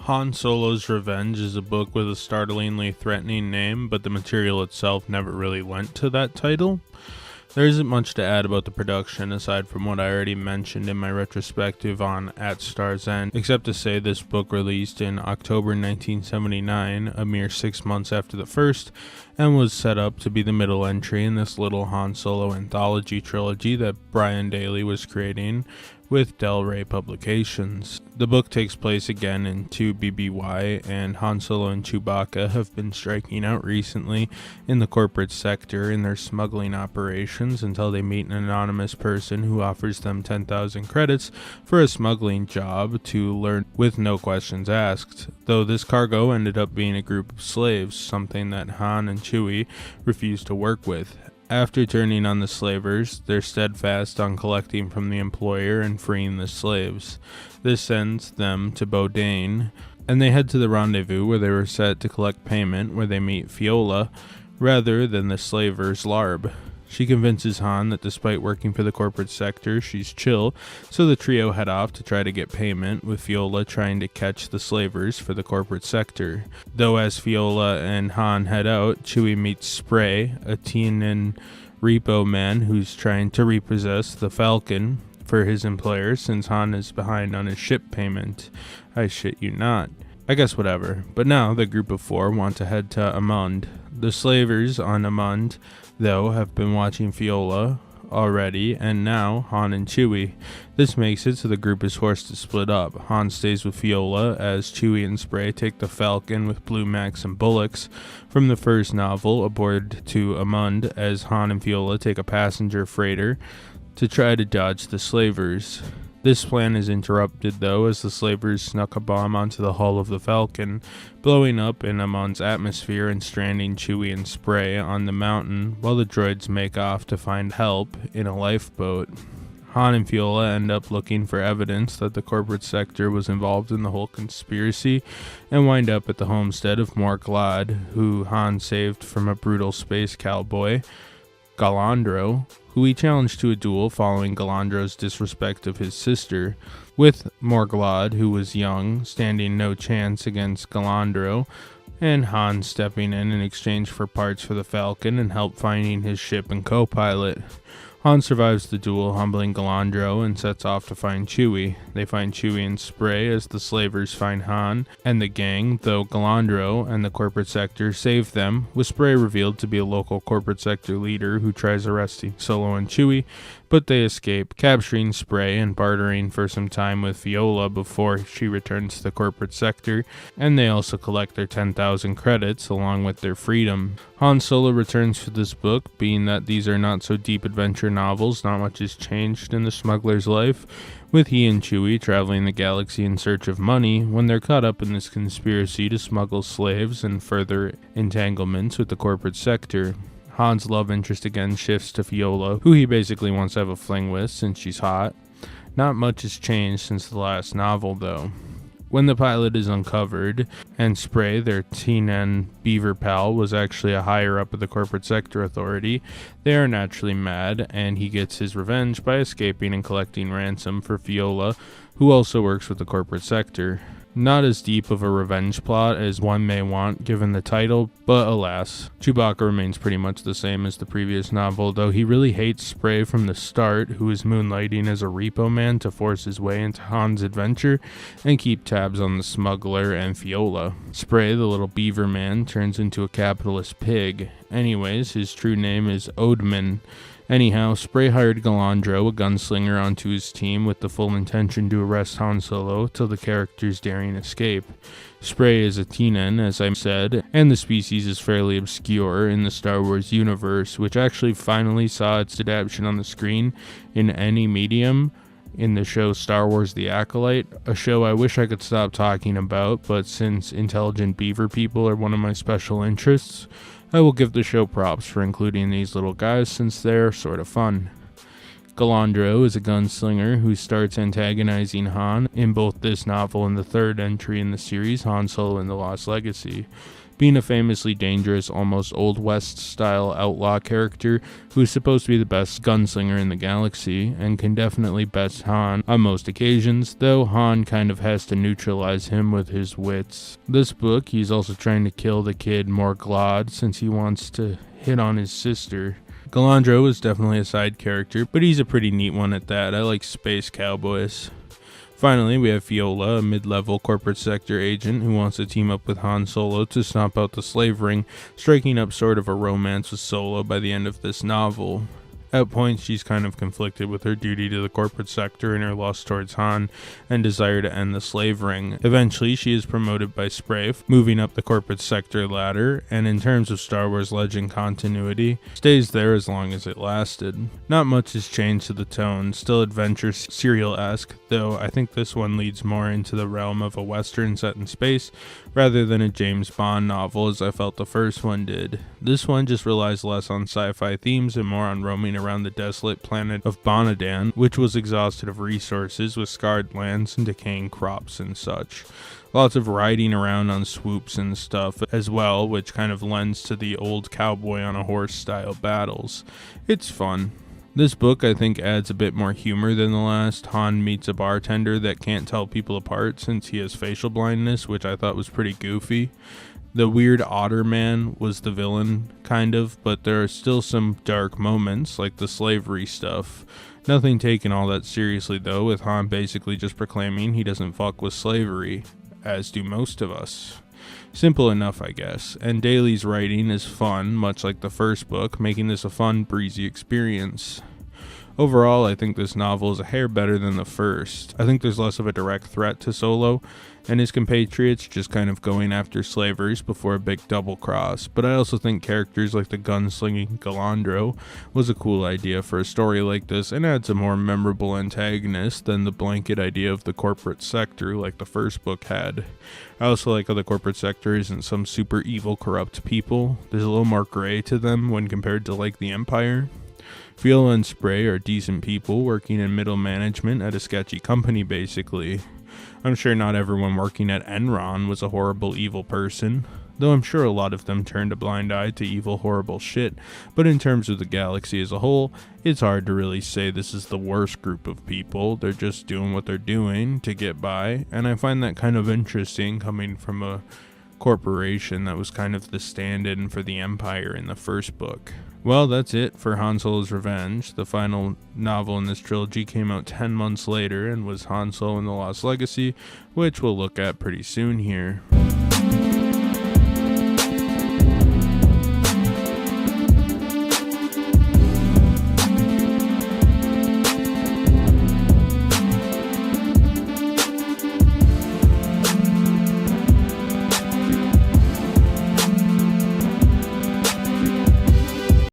Han Solo's Revenge is a book with a startlingly threatening name, but the material itself never really lent to that title. There isn't much to add about the production aside from what I already mentioned in my retrospective on At Star's End, except to say this book released in October 1979, a mere 6 months after the first, and was set up to be the middle entry in this little Han Solo anthology trilogy that Brian Daley was creating with Del Rey Publications. The book takes place again in 2 BBY, and Han Solo and Chewbacca have been striking out recently in the corporate sector in their smuggling operations until they meet an anonymous person who offers them 10,000 credits for a smuggling job to learn with no questions asked, though this cargo ended up being a group of slaves, something that Han and Chewie refused to work with. After turning on the slavers, they're steadfast on collecting from the employer and freeing the slaves. This sends them to Bodine, and they head to the rendezvous where they were set to collect payment, where they meet Fiola, rather than the slavers' larb. She convinces Han that despite working for the corporate sector, she's chill, so the trio head off to try to get payment, with Fiola trying to catch the slavers for the corporate sector. Though as Fiola and Han head out, Chewie meets Spray, a teen and repo man who's trying to repossess the Falcon for his employer since Han is behind on his ship payment. I shit you not. I guess whatever. But now the group of 4 want to head to Amund. The slavers on Amund, though, have been watching Fiola already, and now Han and Chewie. This makes it so the group is forced to split up. Han stays with Fiola as Chewie and Spray take the Falcon with Blue Max and Bullocks from the first novel aboard to Amund, as Han and Fiola take a passenger freighter to try to dodge the slavers. This plan is interrupted, though, as the slavers snuck a bomb onto the hull of the Falcon, blowing up in Amund's atmosphere and stranding Chewie and Spray on the mountain, while the droids make off to find help in a lifeboat. Han and Fiola end up looking for evidence that the corporate sector was involved in the whole conspiracy, and wind up at the homestead of Morglod, who Han saved from a brutal space cowboy, Galandro, who he challenged to a duel following Galandro's disrespect of his sister, with Morglod, who was young, standing no chance against Galandro, and Han stepping in exchange for parts for the Falcon and help finding his ship and co-pilot. Han survives the duel, humbling Galandro, and sets off to find Chewie. They find Chewie and Spray as the slavers find Han and the gang, though Galandro and the corporate sector save them, with Spray revealed to be a local corporate sector leader who tries arresting Solo and Chewie, but they escape, capturing Spray and bartering for some time with Fiola before she returns to the corporate sector, and they also collect their 10,000 credits along with their freedom. Han Solo returns for this book, being that these are not so deep adventure novels, not much has changed in the smuggler's life, with he and Chewie traveling the galaxy in search of money when they're caught up in this conspiracy to smuggle slaves and further entanglements with the corporate sector. Han's love interest again shifts to Fiola, who he basically wants to have a fling with since she's hot. Not much has changed since the last novel, though. When the pilot is uncovered, and Spray, their teen and beaver pal, was actually a higher up of the corporate sector authority, they are naturally mad, and he gets his revenge by escaping and collecting ransom for Fiola, who also works with the corporate sector. Not as deep of a revenge plot as one may want given the title, but alas, Chewbacca remains pretty much the same as the previous novel, though he really hates Spray from the start, who is moonlighting as a repo man to force his way into Han's adventure and keep tabs on the smuggler and Fiola. Spray, the little beaver man, turns into a capitalist pig. Anyways, his true name is Oldman. Anyhow, Spray hired Galandro, a gunslinger, onto his team with the full intention to arrest Han Solo till the character's daring escape. Spray is a Teenan, as I said, and the species is fairly obscure in the Star Wars universe, which actually finally saw its adaptation on the screen in any medium in the show Star Wars The Acolyte, a show I wish I could stop talking about, but since intelligent beaver people are one of my special interests, I will give the show props for including these little guys since they're sort of fun. Galandro is a gunslinger who starts antagonizing Han in both this novel and the third entry in the series, Han Solo and the Lost Legacy. Being a famously dangerous, almost Old West-style outlaw character who's supposed to be the best gunslinger in the galaxy, and can definitely best Han on most occasions, though Han kind of has to neutralize him with his wits. This book, he's also trying to kill the kid Morglod since he wants to hit on his sister. Galandro is definitely a side character, but he's a pretty neat one at that. I like space cowboys. Finally, we have Viola, a mid-level corporate sector agent who wants to team up with Han Solo to stomp out the slave ring, striking up sort of a romance with Solo by the end of this novel. At points, she's kind of conflicted with her duty to the corporate sector and her lust towards Han and desire to end the slave ring. Eventually, she is promoted by Sprafe, moving up the corporate sector ladder, and in terms of Star Wars Legend continuity, stays there as long as it lasted. Not much has changed to the tone, still adventure serial-esque, though I think this one leads more into the realm of a western set in space, rather than a James Bond novel as I felt the first one did. This one just relies less on sci-fi themes and more on roaming around the desolate planet of Bonadan, which was exhausted of resources with scarred lands and decaying crops and such. Lots of riding around on swoops and stuff as well, which kind of lends to the old cowboy on a horse style battles. It's fun. This book, I think, adds a bit more humor than the last. Han meets a bartender that can't tell people apart since he has facial blindness, which I thought was pretty goofy. The weird otter man was the villain, kind of, but there are still some dark moments, like the slavery stuff. Nothing taken all that seriously, though, with Han basically just proclaiming he doesn't fuck with slavery, as do most of us. Simple enough, I guess, and Daley's writing is fun, much like the first book, making this a fun, breezy experience. Overall, I think this novel is a hair better than the first. I think there's less of a direct threat to Solo and his compatriots just kind of going after slavers before a big double cross, but I also think characters like the gunslinging Galandro was a cool idea for a story like this and adds a more memorable antagonist than the blanket idea of the corporate sector like the first book had. I also like how the corporate sector isn't some super evil, corrupt people. There's a little more gray to them when compared to like the Empire. Viola and Spray are decent people working in middle management at a sketchy company, basically. I'm sure not everyone working at Enron was a horrible, evil person, though I'm sure a lot of them turned a blind eye to evil, horrible shit, but in terms of the galaxy as a whole, it's hard to really say this is the worst group of people. They're just doing what they're doing to get by, and I find that kind of interesting coming from a corporation that was kind of the stand-in for the Empire in the first book. Well, that's it for Han Solo's Revenge. The final novel in this trilogy came out 10 months later and was Han Solo and the Lost Legacy, which we'll look at pretty soon here.